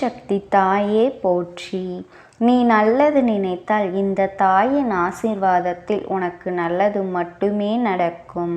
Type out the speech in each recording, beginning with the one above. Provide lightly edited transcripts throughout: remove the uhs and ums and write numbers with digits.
சக்தி தாயே போற்றி. நீ நல்லது நினைத்தால் இந்த தாயின் ஆசீர்வாதத்தில் உனக்கு நல்லது மட்டுமே நடக்கும்.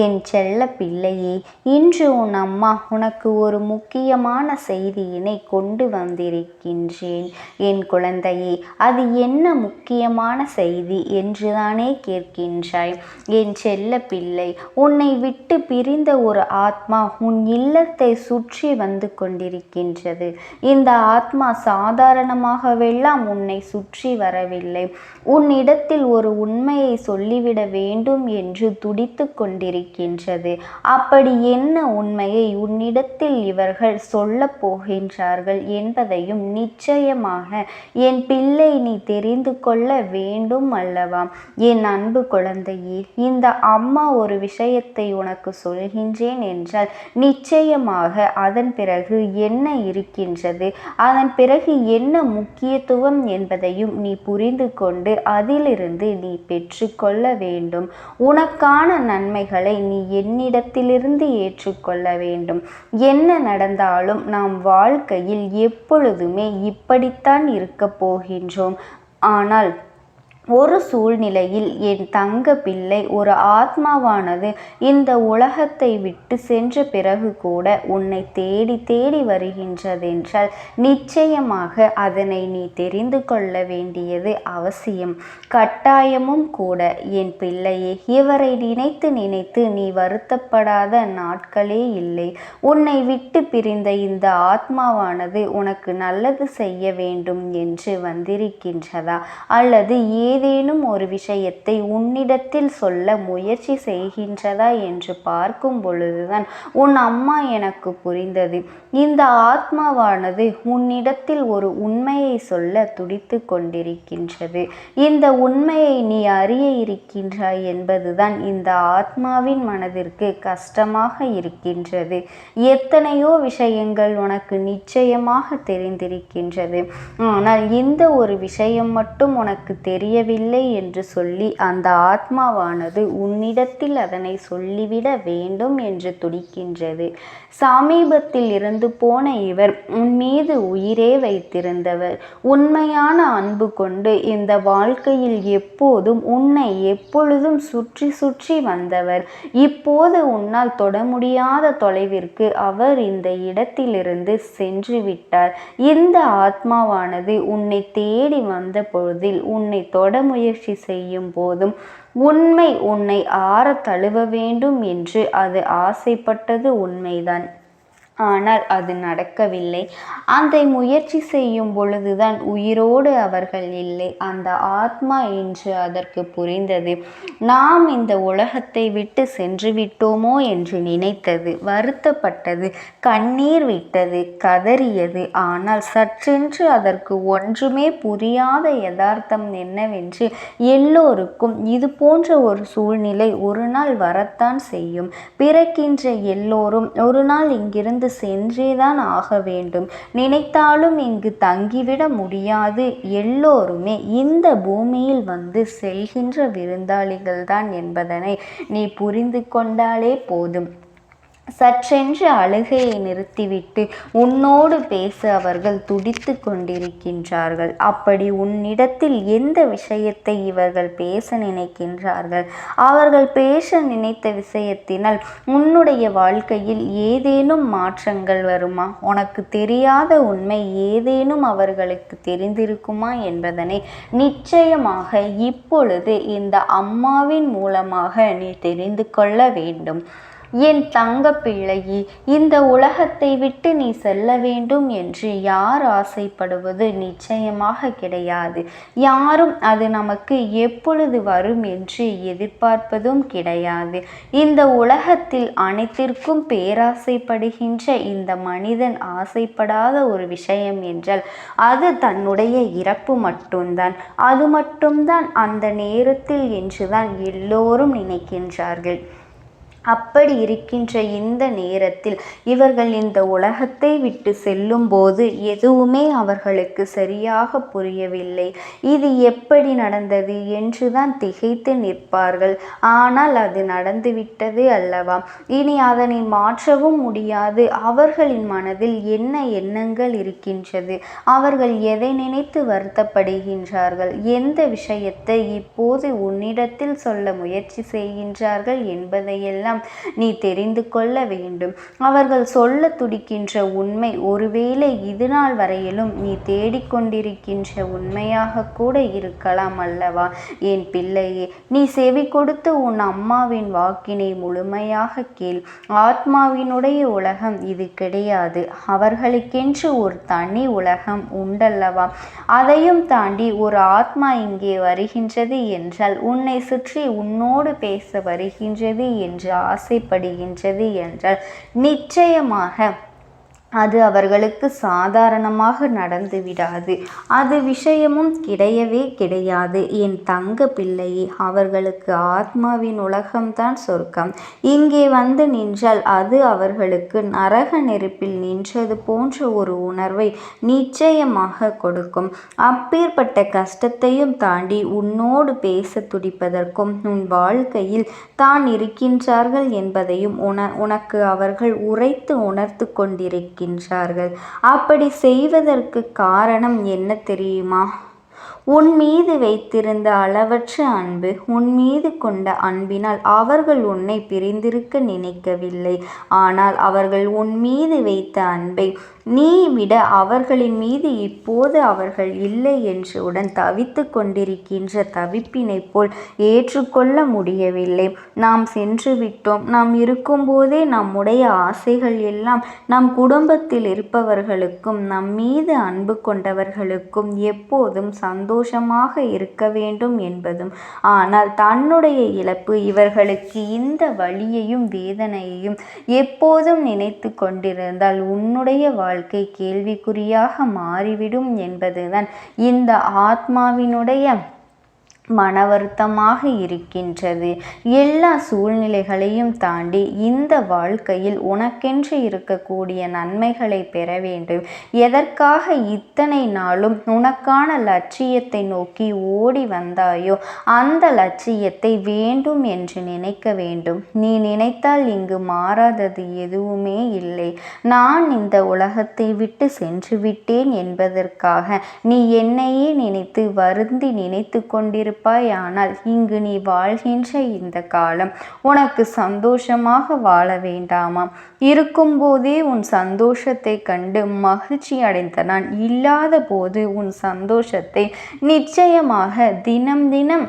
என் செல்ல பிள்ளையே, இன்று உன் அம்மா உனக்கு ஒரு முக்கியமான செய்தியினை கொண்டு வந்திருக்கின்றேன். என் குழந்தையே, அது என்ன முக்கியமான செய்தி என்றுதானே கேட்கின்றாய்? என் செல்ல பிள்ளை, உன்னை விட்டு பிரிந்த ஒரு ஆத்மா உன் இல்லத்தை சுற்றி வந்து கொண்டிருக்கின்றது. இந்த ஆத்மா சாதாரணமாகவெல்லாம் உன்னை சுற்றி வரவில்லை. உன்னிடத்தில் ஒரு உண்மையை சொல்லிவிட வேண்டும் என்று துடித்து கொண்டிருக்கின்றது. அப்படி என்ன உண்மையை உன்னிடத்தில் இவர்கள் சொல்ல போகின்றார்கள் என்பதையும் நிச்சயமாக என் பிள்ளை நீ தெரிந்து கொள்ள வேண்டும் அல்லவா? என் அன்பு குழந்தையே, இந்த அம்மா ஒரு விஷயத்தை உனக்கு சொல்கின்றேன் என்றால் நிச்சயமாக அதன் பிறகு என்ன இருக்கின்றது, அதன் பிறகு என்ன முக்கியத்துவம் என்பதையும் நீ புரிந்து கொண்டு அதிலிருந்து நீ பெற்றுக்கொள்ள வேண்டும். உனக்கான நன்மைகளை நீ என்னிடத்திலிருந்து ஏற்றுக்கொள்ள வேண்டும். என்ன நடந்தாலும் நாம் வாழ்க்கையில் எப்பொழுதுமே இப்படித்தான் இருக்க போகின்றோம். ஆனால் ஒரு சூழ்நிலையில் என் தங்க பிள்ளை, ஒரு ஆத்மாவானது இந்த உலகத்தை விட்டு சென்ற பிறகு கூட உன்னை தேடி தேடி வருகின்றதென்றால் நிச்சயமாக அதனை நீ தெரிந்து கொள்ள வேண்டியது அவசியம், கட்டாயமும் கூட. என் பிள்ளையே, இவரை நினைத்து நினைத்து நீ வருத்தப்படாத நாட்களே இல்லை. உன்னை விட்டு பிரிந்த இந்த ஆத்மாவானது உனக்கு நல்லது செய்ய வேண்டும் என்று வந்திருக்கின்றதா, அல்லது ஏதேனும் ஒரு விஷயத்தை உன்னிடத்தில் சொல்ல முயற்சி செய்கின்றதா என்று பார்க்கும் பொழுதுதான் உன் அம்மா எனக்கு புரிந்தது. இந்த ஆத்மாவானது உன்னிடத்தில் ஒரு உண்மையை சொல்ல துடித்து கொண்டிருக்கின்றது. இந்த உண்மையை நீ அறிய இருக்கின்றாய் என்பதுதான் இந்த ஆத்மாவின் மனதிற்கு கஷ்டமாக இருக்கின்றது. எத்தனையோ விஷயங்கள் உனக்கு நிச்சயமாக தெரிந்திருக்கின்றது. ஆனால் இந்த ஒரு விஷயம் மட்டும் உனக்கு தெரியவில்லை என்று சொல்லி அந்த ஆத்மாவானது உன்னிடத்தில் அதனை சொல்லிவிட வேண்டும் என்று துடிக்கின்றது. சமீபத்தில் இருந்து போன இவர் உன் மீது உயிரே வைத்திருந்தவர். உண்மையான அன்பு கொண்டு இந்த வாழ்க்கையில் எப்போதும் உன்னை எப்பொழுதும் சுற்றி சுற்றி வந்தவர். இப்போது உன்னால் தொட முடியாத தொலைவிற்கு அவர் இந்த இடத்திலிருந்து சென்று விட்டார். இந்த ஆத்மாவானது உன்னை தேடி வந்த பொழுதில், உன்னை தொட முயற்சி செய்யும் போதும் உண்மை உன்னை ஆற தழுவ வேண்டும் என்று அது ஆசைப்பட்டது உண்மைதான். ஆனால் அது நடக்கவில்லை. அந்த முயற்சி செய்யும் பொழுதுதான் உயிரோடு அவர்கள் இல்லை. அந்த ஆத்மா என்று அதற்கு புரிந்தது. நாம் இந்த உலகத்தை விட்டு சென்று விட்டோமோ என்று நினைத்தது, வருத்தப்பட்டது, கண்ணீர் விட்டது, கதறியது. ஆனால் சற்றென்று அதற்கு ஒன்றுமே புரியாத யதார்த்தம் என்னவென்று, எல்லோருக்கும் இது போன்ற ஒரு சூழ்நிலை ஒரு நாள் வரத்தான் செய்யும். பிறக்கின்ற எல்லோரும் ஒரு நாள் இங்கிருந்து சென்றேதான் ஆக வேண்டும். நினைத்தாலும் இங்கு தங்கிவிட முடியாது. எல்லோருமே இந்த பூமியில் வந்து செல்கின்ற விருந்தாளிகள்தான் என்பதனை நீ புரிந்து கொண்டாலே போதும். சற்றென்று அழுகையை நிறுத்திவிட்டு உன்னோடு பேச அவர்கள் துடித்து கொண்டிருக்கின்றார்கள். அப்படி உன்னிடத்தில் எந்த விஷயத்தை இவர்கள் பேச நினைக்கின்றார்கள்? அவர்கள் பேச நினைத்த விஷயத்தினால் உன்னுடைய வாழ்க்கையில் ஏதேனும் மாற்றங்கள் வருமா? உனக்கு தெரியாத உண்மை ஏதேனும் அவர்களுக்கு தெரிந்திருக்குமா என்பதனை நிச்சயமாக இப்பொழுது இந்த அம்மாவின் மூலமாக நீ தெரிந்து கொள்ள வேண்டும். என் தங்க பிள்ளையே, இந்த உலகத்தை விட்டு நீ செல்ல வேண்டும் என்று யார் ஆசைப்படுவது நிச்சயமாக கிடையாது. யாரும் அது நமக்கு எப்பொழுது வரும் என்று எதிர்பார்ப்பதும் கிடையாது. இந்த உலகத்தில் அனைத்திற்கும் பேராசைப்படுகின்ற இந்த மனிதன் ஆசைப்படாத ஒரு விஷயம் என்றால் அது தன்னுடைய இறப்பு மட்டும்தான். அது மட்டும்தான் அந்த நேரத்தில் என்றுதான் எல்லோரும் நினைக்கின்றார்கள். அப்படி இருக்கின்ற இந்த நேரத்தில் இவர்கள் இந்த உலகத்தை விட்டு செல்லும்போது எதுவுமே அவர்களுக்கு சரியாக புரியவில்லை. இது எப்படி நடந்தது என்றுதான் திகைத்து நிற்பார்கள். ஆனால் அது நடந்துவிட்டது அல்லவா, இனி அதனை மாற்றவும் முடியாது. அவர்களின் மனதில் என்ன எண்ணங்கள் இருக்கின்றது, அவர்கள் எதை நினைத்து வருத்தப்படுகின்றார்கள், எந்த விஷயத்தை இப்போது உன்னிடத்தில் சொல்ல முயற்சி செய்கின்றார்கள் என்பதையெல்லாம் நீ தெரிந்து கொள்ள வேண்டும். அவர்கள் சொல்ல துடிக்கின்ற உண்மை ஒருவேளை இதுநாள் வரையிலும் நீ தேடிக்கொண்டிருக்கின்ற உண்மையாக கூட இருக்கலாம் அல்லவா என் பிள்ளையே. நீ செவி கொடுத்து உன் அம்மாவின் வாக்கினை முழுமையாக கேள். ஆத்மாவினுடைய உலகம் இது கிடையாது. அவர்களுக்கென்று ஒரு தனி உலகம் உண்டல்லவா. அதையும் தாண்டி ஒரு ஆத்மா இங்கே வருகின்றது என்றால், உன்னை சுற்றி உன்னோடு பேச வருகின்றது என்று ஆசைப்படுகின்றது என்றால் நிச்சயமாக அது அவர்களுக்கு சாதாரணமாக நடந்து விடாது. அது விஷயமும் கிடையவே கிடையாது என் தங்க பிள்ளையே. அவர்களுக்கு ஆத்மாவின் உலகம்தான் சொர்க்கம். இங்கே வந்து நின்றால் அது அவர்களுக்கு நரக நெருப்பில் நின்றது போன்ற ஒரு உணர்வை நிச்சயமாக கொடுக்கும். அப்பேற்பட்ட கஷ்டத்தையும் தாண்டி உன்னோடு பேச துடிப்பதற்கும் உன் வாழ்க்கையில் தான் இருக்கின்றார்கள் என்பதையும் உனக்கு அவர்கள் உரைத்து உணர்த்து கொண்டிருக்கிறார்கள். அப்படி செய்வதற்கு காரணம் என்ன தெரியுமா? உன் மீது வைத்திருந்த அளவற்ற அன்பு, உன் மீது கொண்ட அன்பினால் அவர்கள் உன்னை பிரிந்திருக்க நினைக்கவில்லை. ஆனால் அவர்கள் உன் மீது வைத்த அன்பை நீ விட அவர்களின் மீது இப்போது அவர்கள் இல்லை என்றுடன் தவித்து கொண்டிருக்கின்ற தவிப்பினை போல் ஏற்றுக்கொள்ள முடியவில்லை. நாம் சென்று விட்டோம். நாம் இருக்கும்போதே நம்முடைய ஆசைகள் எல்லாம் நம் குடும்பத்தில் இருப்பவர்களுக்கும் நம் மீது அன்பு கொண்டவர்களுக்கும் எப்போதும் சந்தோஷமாக இருக்க வேண்டும் என்பதும், ஆனால் தன்னுடைய இழப்பு இவர்களுக்கு இந்த வலியையும் வேதனையையும் எப்போதும் நினைத்து கொண்டிருந்தால் உன்னுடைய வாழ்க்கை கேள்விக்குறியாக மாறிவிடும் என்பதுதான் இந்த ஆத்மாவினுடைய மன வருத்தமாக இருக்கின்றது. எல்லா சூழ்நிலைகளையும் தாண்டி இந்த வாழ்க்கையில் உனக்கென்று இருக்கக்கூடிய நன்மைகளை பெற வேண்டும். எதற்காக இத்தனை நாளும் உனக்கான லட்சியத்தை நோக்கி ஓடி வந்தாயோ அந்த லட்சியத்தை வேண்டும் என்று நினைக்க வேண்டும். நீ நினைத்தால் இங்கு மாறாதது எதுவுமே இல்லை. நான் இந்த உலகத்தை விட்டு சென்று விட்டேன் என்பதற்காக நீ என்னையே நினைத்து வருந்தி நினைத்து கொண்டிருப்ப. ஆனால் இங்கு நீ வாழ்கின்ற இந்த காலம் உனக்கு சந்தோஷமாக வாழ வேண்டாமா? இருக்கும்போதே உன் சந்தோஷத்தை கண்டு மகிழ்ச்சி அடைந்த நான் இல்லாத போது உன் சந்தோஷத்தை நிச்சயமாக தினம் தினம்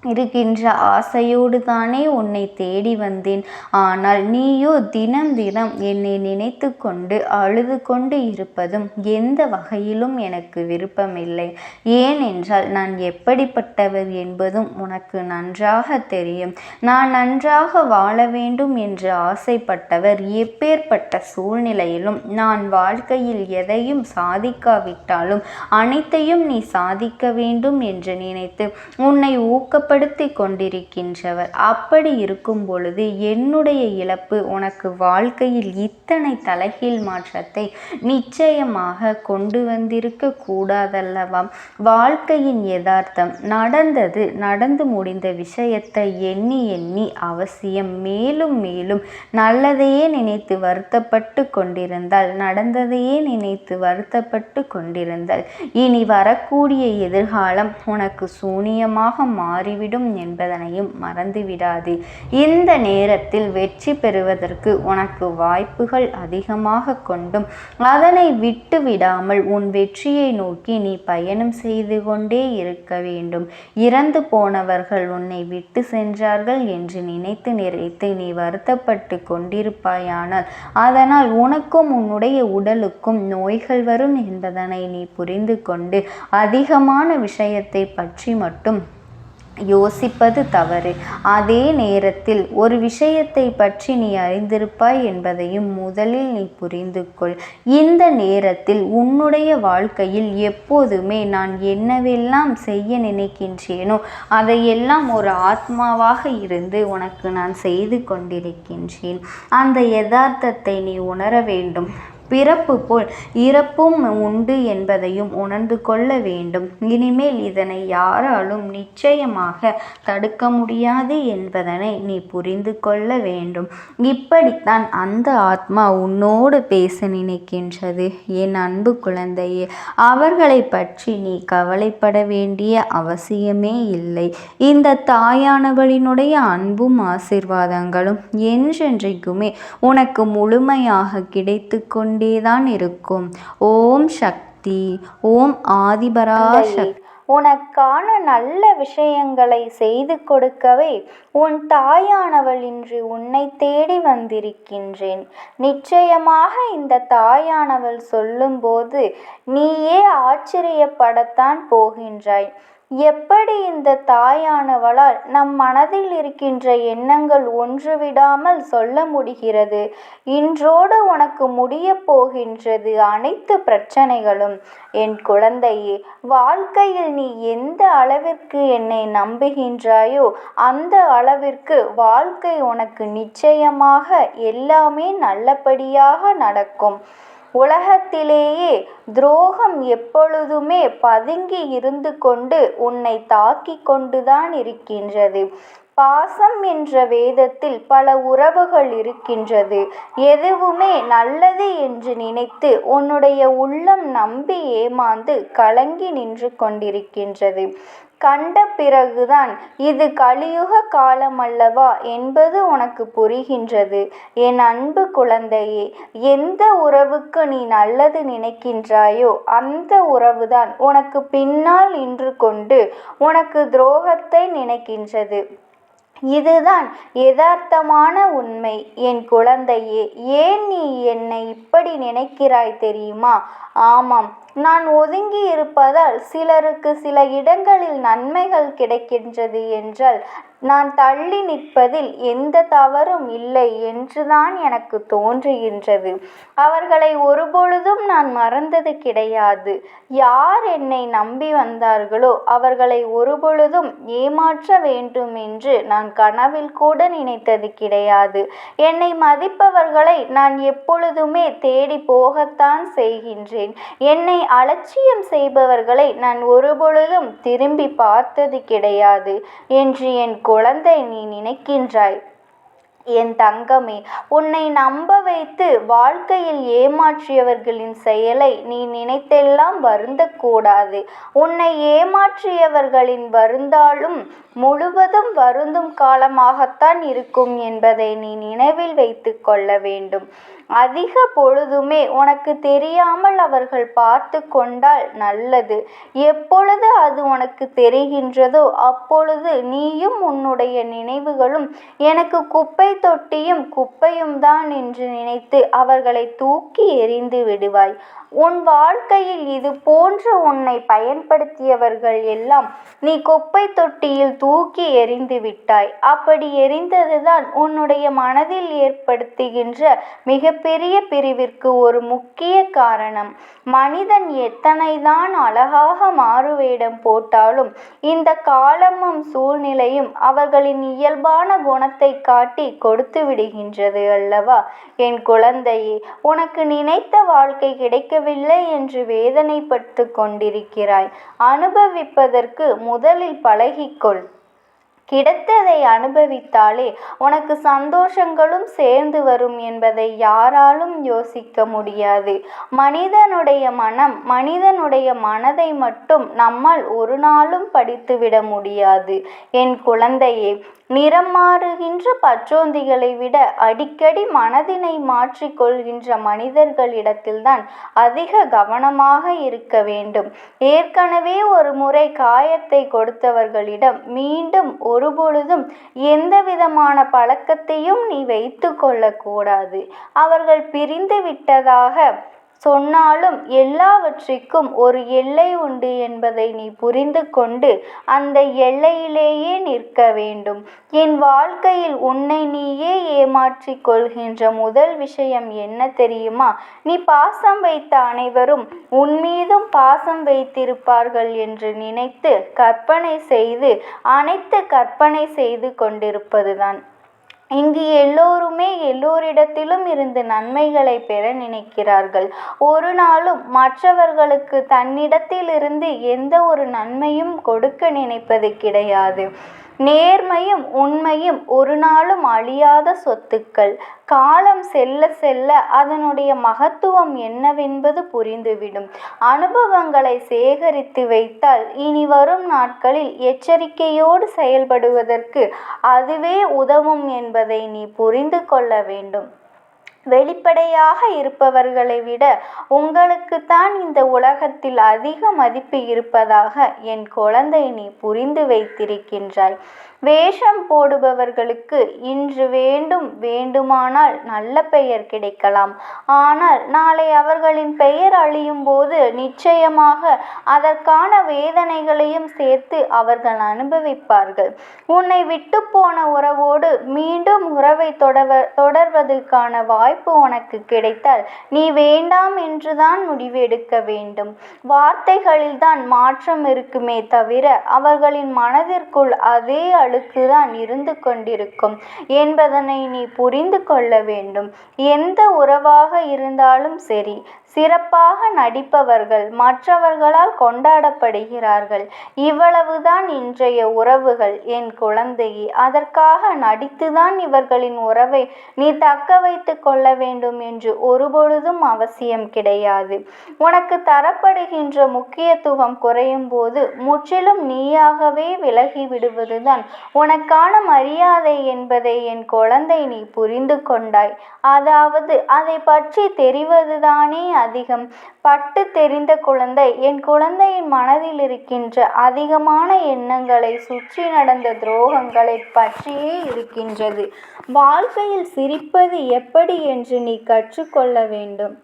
இருக்கின்ற ஆசையோடு தானே உன்னை தேடி வந்தேன். ஆனால் நீயோ தினம் தினம் என்னை நினைத்து கொண்டு அழுது கொண்டு இருப்பதும் எந்த வகையிலும் எனக்கு விருப்பமில்லை. ஏனென்றால் நான் எப்படிப்பட்டவர் என்பதும் உனக்கு நன்றாக தெரியும். நான் நன்றாக வாழ வேண்டும் என்று ஆசைப்பட்டவர் எப்பேற்பட்ட சூழ்நிலையிலும் நான் வாழ்க்கையில் எதையும் சாதிக்காவிட்டாலும் அனைத்தையும் நீ சாதிக்க வேண்டும் என்று நினைத்து உன்னை ஊக்கப்படுத்தி கொண்டிருக்கின்றவர். அப்படி இருக்கும் பொழுது என்னுடைய இழப்பு உனக்கு வாழ்க்கையில் இத்தனை தலைகீழ் மாற்றத்தை நிச்சயமாக கொண்டு வந்திருக்க கூடாதல்லவா? வாழ்க்கையின் யதார்த்தம் நடந்து முடிந்த விஷயத்தை எண்ணி எண்ணி அவசியம் மேலும் மேலும் நல்லதையே நினைத்து வருத்தப்பட்டு கொண்டிருந்தால், நடந்ததையே நினைத்து வருத்தப்பட்டு கொண்டிருந்தால் இனி வரக்கூடிய எதிர்காலம் உனக்கு சூனியமாக மாறிவிடும் என்பதனையும் மறந்துவிடாது. இந்த நேரத்தில் வெற்றி பெறுவதற்கு உனக்கு வாய்ப்புகள் அதிகமாக கொண்டும் அதனை விட்டு விடாமல் உன் வெற்றியை நோக்கி நீ பயணம் செய்து கொண்டே இருக்க வேண்டும். இறந்து போனவர்கள் உன்னை விட்டு சென்றார்கள் என்று நினைத்து நீ வருத்தப்பட்டு கொண்டிருப்பாயானால் அதனால் உனக்கும் உன்னுடைய உடலுக்கும் நோய்கள் வரும் என்பதனை நீ புரிந்து கொண்டு அதிகமான விஷயத்தை பற்றி மட்டும் யோசிப்பது தவறு. அதே நேரத்தில் ஒரு விஷயத்தை பற்றி நீ அறிந்திருப்பாய் என்பதையும் முதலில் நீ புரிந்து கொள். இந்த நேரத்தில் உன்னுடைய வாழ்க்கையில் எப்போதுமே நான் என்னவெல்லாம் செய்ய நினைக்கின்றேனோ அதையெல்லாம் ஒரு ஆத்மாவாக இருந்து உனக்கு நான் செய்து கொண்டிருக்கின்றேன். அந்த யதார்த்தத்தை நீ உணர வேண்டும். பிறப்பு போல் இறப்பும் உண்டு என்பதையும் உணர்ந்து கொள்ள வேண்டும். இனிமேல் இதனை யாராலும் நிச்சயமாக தடுக்க முடியாது என்பதனை நீ புரிந்து கொள்ள வேண்டும். இப்படித்தான் அந்த ஆத்மா உன்னோடு பேச நினைக்கின்றது. என் அன்பு குழந்தையே, அவர்களை பற்றி நீ கவலைப்பட வேண்டிய அவசியமே இல்லை. இந்த தாயானவளினுடைய அன்பும் ஆசீர்வாதங்களும் என்றென்றைக்குமே உனக்கு முழுமையாக கிடைத்து கொண்டேதான் இருக்கும். ஓம் சக்தி. ஓம் ஆதிபராசக்தி. உனக்கான நல்ல விஷயங்களை செய்து கொடுக்கவே உன் தாயானவள் இன்று உன்னை தேடி வந்திருக்கின்றேன். நிச்சயமாக இந்த தாயானவள் சொல்லும்போது நீயே ஆச்சரியப்படத்தான் போகின்றாய். எப்படி இந்த தாயானவளால் நம் மனதில் இருக்கின்ற எண்ணங்கள் ஒன்றுவிடாமல் சொல்ல முடிகிறது? இன்றோடு உனக்கு முடிய போகின்றது அனைத்து பிரச்சனைகளும். என் குழந்தையே, வாழ்க்கையில் நீ எந்த அளவிற்கு என்னை நம்புகின்றாயோ அந்த அளவிற்கு வாழ்க்கை உனக்கு நிச்சயமாக எல்லாமே நல்லபடியாக நடக்கும். உலகத்திலேயே துரோகம் எப்பொழுதுமே பதுங்கி இருந்து கொண்டு உன்னை தாக்கி கொண்டுதான் இருக்கின்றது. பாசம் என்ற வேதத்தில் பல உறவுகள் இருக்கின்றது. எதுவுமே நல்லது என்று நினைத்து உன்னுடைய உள்ளம் நம்பி ஏமாந்து கலங்கி நின்று கொண்டிருக்கின்றது. கண்ட பிறகுதான் இது கலியுக காலமல்லவா என்பது உனக்கு புரிகின்றது. என் அன்பு குழந்தையே, எந்த உறவுக்கு நீ நல்லது நினைக்கின்றாயோ அந்த உறவுதான் உனக்கு பின்னால் நின்று கொண்டு உனக்கு துரோகத்தை நினைக்கின்றது. இதுதான் யதார்த்தமான உண்மை. என் குழந்தையே, ஏன் நீ என்னை இப்படி நினைக்கிறாய் தெரியுமா? ஆமாம், நான் ஒதுங்கி இருப்பதால் சிலருக்கு சில இடங்களில் நன்மைகள் கிடைக்கின்றது என்றால் நான் தள்ளி நிற்பதில் எந்த தவறும் இல்லை என்றுதான் எனக்கு தோன்றுகின்றது. அவர்களை ஒருபொழுதும் நான் மறந்தது கிடையாது. யார் என்னை நம்பி வந்தார்களோ அவர்களை ஒருபொழுதும் ஏமாற்ற வேண்டும் என்று நான் கனவில் கூட நினைத்தது கிடையாது. என்னை மதிப்பவர்களை நான் எப்பொழுதுமே தேடி போகத்தான் செய்கின்றேன். என்னை அலட்சியம் செய்பவர்களை நான் ஒருபொழுதும் திரும்பி பார்த்தது கிடையாது என்று என் குழந்தை நீ நினைக்கின்றாய். என் தங்கமே, உன்னை நம்ப வைத்து வாழ்க்கையில் ஏமாற்றியவர்களின் செயலை நீ நினைத்தெல்லாம் வருந்தக்கூடாது. உன்னை ஏமாற்றியவர்களின் வருந்தாலும் முழுவதும் வருந்தும் காலமாகத்தான் இருக்கும் என்பதை நீ நினைவில் வைத்து கொள்ள வேண்டும். அதிக பொழுதுமே உனக்கு தெரியாமல் அவர்கள் பார்த்து கொண்டால் நல்லது. எப்பொழுது அது உனக்கு தெரிகின்றதோ அப்பொழுது நீயும் உன்னுடைய நினைவுகளும் எனக்கு குப்பை தொட்டியும் குப்பையும் தான் என்று நினைத்து அவர்களை தூக்கி எறிந்து விடுவாய். உன் வாழ்க்கையில் இது போன்று உன்னை பயன்படுத்தியவர்கள் எல்லாம் நீ குப்பை தொட்டியில் தூக்கி எறிந்து விட்டாய். அப்படி எறிந்ததுதான் உன்னுடைய மனதில் ஏற்படுத்துகின்ற மிகப்பெரிய பிரிவிற்கு ஒரு முக்கிய காரணம். மனிதன் எத்தனைதான் அழகாக மாறுவேடம் போட்டாலும் இந்த காலமும் சூழ்நிலையும் அவர்களின் இயல்பான குணத்தை காட்டி கொடுத்து விடுகின்றது அல்லவா? என் குழந்தையே, உனக்கு நினைத்த வாழ்க்கை கிடைக்கவில்லை என்று வேதனைப்பட்டு கொண்டிருக்கிறாய். அனுபவிப்பதற்கு முதலில் பழகிக்கொள். கிடைத்ததை அனுபவித்தாலே உனக்கு சந்தோஷங்களும் சேர்ந்து வரும் என்பதை யாராலும் யோசிக்க முடியாது. மனிதனுடைய மனம், மனிதனுடைய மனதை மட்டும் நம்மால் ஒரு நாளும் படித்துவிட முடியாது. என் குழந்தையே, நிறம் மாறுகின்ற பச்சோந்திகளை விட அடிக்கடி மனதினை மாற்றிக்கொள்கின்ற மனிதர்களிடத்தில்தான் அதிக கவனமாக இருக்க வேண்டும். ஏற்கனவே ஒரு முறை காயத்தை கொடுத்தவர்களிடம் மீண்டும் ஒருபொழுதும் எந்த விதமான பழக்கத்தையும் நீ வைத்து கொள்ளக்கூடாது. அவர்கள் பிரிந்து விட்டதாக சொன்னாலும் எல்லாவற்றிற்கும் ஒரு எல்லை உண்டு என்பதை நீ புரிந்து கொண்டு அந்த எல்லையிலேயே நிற்க வேண்டும். என் வாழ்க்கையில் உன்னை நீயே ஏமாற்றிக் கொள்கின்ற முதல் விஷயம் என்ன தெரியுமா? நீ பாசம் வைத்த அனைவரும் உன்மீதும் பாசம் வைத்திருப்பார்கள் என்று நினைத்து கற்பனை செய்து கொண்டிருப்பதுதான். இங்கு எல்லோருமே எல்லோரிடத்திலும் இருந்து நன்மைகளை பெற நினைக்கிறார்கள். ஒரு நாளும் மற்றவர்களுக்கு தன்னிடத்திலிருந்து எந்த ஒரு நன்மையும் கொடுக்க நினைப்பது கிடையாது. நேர்மையும் உண்மையும் ஒரு நாளும் அழியாத சொத்துக்கள். காலம் செல்ல செல்ல அதனுடைய மகத்துவம் என்னவென்பது புரிந்துவிடும். அனுபவங்களை சேகரித்து வைத்தால் இனி வரும் நாட்களில் எச்சரிக்கையோடு செயல்படுவதற்கு அதுவே உதவும் என்பதை நீ புரிந்து கொள்ள வேண்டும். வெளிப்படையாக இருப்பவர்களை விட உங்களுக்குத்தான் இந்த உலகத்தில் அதிக மதிப்பு இருப்பதாக என் குழந்தை நீ புரிந்து வைத்திருக்கின்றாய். வேஷம் போடுபவர்களுக்கு இன்று வேண்டுமானால் நல்ல பெயர் கிடைக்கலாம். ஆனால் நாளை அவர்களின் பெயர் அழியும் போது நிச்சயமாக அதற்கான வேதனைகளையும் சேர்த்து அவர்கள் அனுபவிப்பார்கள். உன்னை விட்டு போன உறவோடு மீண்டும் உறவை தொடர்வதற்கான வாய்ப்பு உனக்கு கிடைத்தால் நீ வேண்டாம் என்றுதான் முடிவெடுக்க வேண்டும். வார்த்தைகளில்தான் மாற்றம் இருக்குமே தவிர அவர்களின் மனதிற்குள் அதே அழுக்குதான் இருந்து கொண்டிருக்கும் என்பதனை நீ புரிந்து கொள்ள வேண்டும். எந்த உறவாக இருந்தாலும் சரி, சிறப்பாக நடிப்பவர்கள் மற்றவர்களால் கொண்டாடப்படுகிறார்கள். இவ்வளவுதான் இன்றைய உறவுகள் என் குழந்தையே. அதற்காக நடித்துதான் இவர்களின் உறவை நீ தக்க வைத்து கொள்ள வேண்டும் என்று ஒருபொழுதும் அவசியம் கிடையாது. உனக்கு தரப்படுகின்ற முக்கியத்துவம் குறையும் போது முற்றிலும் நீயாகவே விலகி விடுவதுதான் உனக்கான மரியாதை என்பதை என் குழந்தை நீ புரிந்து கொண்டாய். அதாவது அதை பற்றி தெரிவதுதானே அதிகம். பட்டு தெரிந்த குழந்தை என் குழந்தையின் மனதில் இருக்கின்ற அதிகமான எண்ணங்களை சுற்றி நடந்த துரோகங்களை பற்றியே இருக்கின்றது. வாழ்க்கையில் சிரிப்பது எப்படி என்று நீ கற்றுக்கொள்ள வேண்டும்.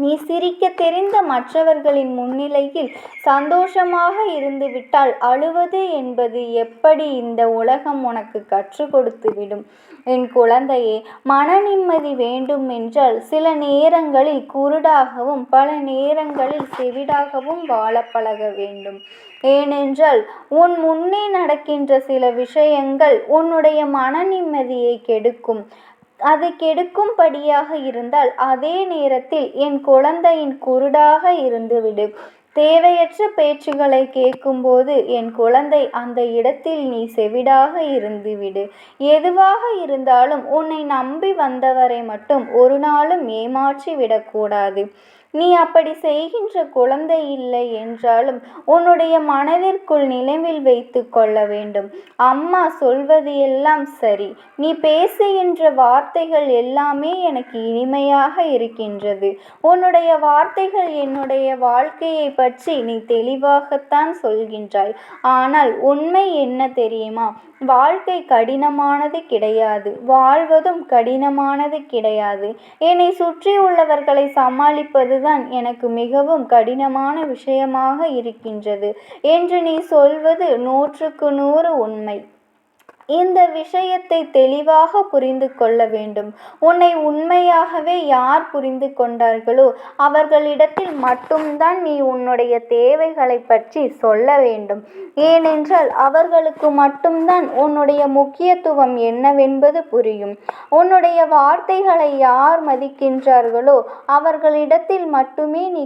நீ சிரிக்க தெரிந்த மற்றவர்களின் முன்னிலையில் சந்தோஷமாக இருந்துவிட்டால் அழுவது என்பது எப்படி இந்த உலகம் உனக்கு கற்றுக் கொடுத்துவிடும். என் குழந்தையே, மன நிம்மதி வேண்டும் என்றால் சில நேரங்களில் குருடாகவும் பல நேரங்களில் செவிடாகவும் வாழ பழக வேண்டும். ஏனென்றால் உன் முன்னே நடக்கின்ற சில விஷயங்கள் உன்னுடைய மன நிம்மதியை கெடுக்கும். அது கெடுக்கும்படியாக இருந்தால் அதே நேரத்தில் என் குழந்தையின் குருடாக இருந்துவிடு. தேவையற்ற பேச்சுகளை கேட்கும்போது என் குழந்தை அந்த இடத்தில் நீ செவிடாக இருந்துவிடு. எதுவாக இருந்தாலும் உன்னை நம்பி வந்தவரை மட்டும் ஒரு நாளும் ஏமாற்றி விடக்கூடாது. நீ அப்படி செய்கின்ற குழந்தை இல்லை என்றாலும் உன்னுடைய மனதிற்குள் நினைவில் வைத்து கொள்ள வேண்டும். அம்மா சொல்வது எல்லாம் சரி. நீ பேசுகின்ற வார்த்தைகள் எல்லாமே எனக்கு இனிமையாக இருக்கின்றது. உன்னுடைய வார்த்தைகள் என்னுடைய வாழ்க்கையை பற்றி நீ தெளிவாகத்தான் சொல்கின்றாய். ஆனால் உண்மை என்ன தெரியுமா? வாழ்க்கை கடினமானது கிடையாது. வாழ்வதும் கடினமானது கிடையாது. என்னை சுற்றி உள்ளவர்களை சமாளிப்பதுதான் எனக்கு மிகவும் கடினமான விஷயமாக இருக்கின்றது என்று நீ சொல்வது 100க்கு 100 உண்மை. இந்த விஷயத்தை தெளிவாக புரிந்து கொள்ள வேண்டும். உன்னை உண்மையாகவே யார் புரிந்து கொண்டார்களோ அவர்களிடத்தில் மட்டும்தான் நீ உன்னுடைய தேவைகளை பற்றி சொல்ல வேண்டும். ஏனென்றால் அவர்களுக்கு மட்டும்தான் உன்னுடைய முக்கியத்துவம் என்னவென்பது புரியும். உன்னுடைய வார்த்தைகளை யார் மதிக்கின்றார்களோ அவர்களிடத்தில் மட்டுமே நீ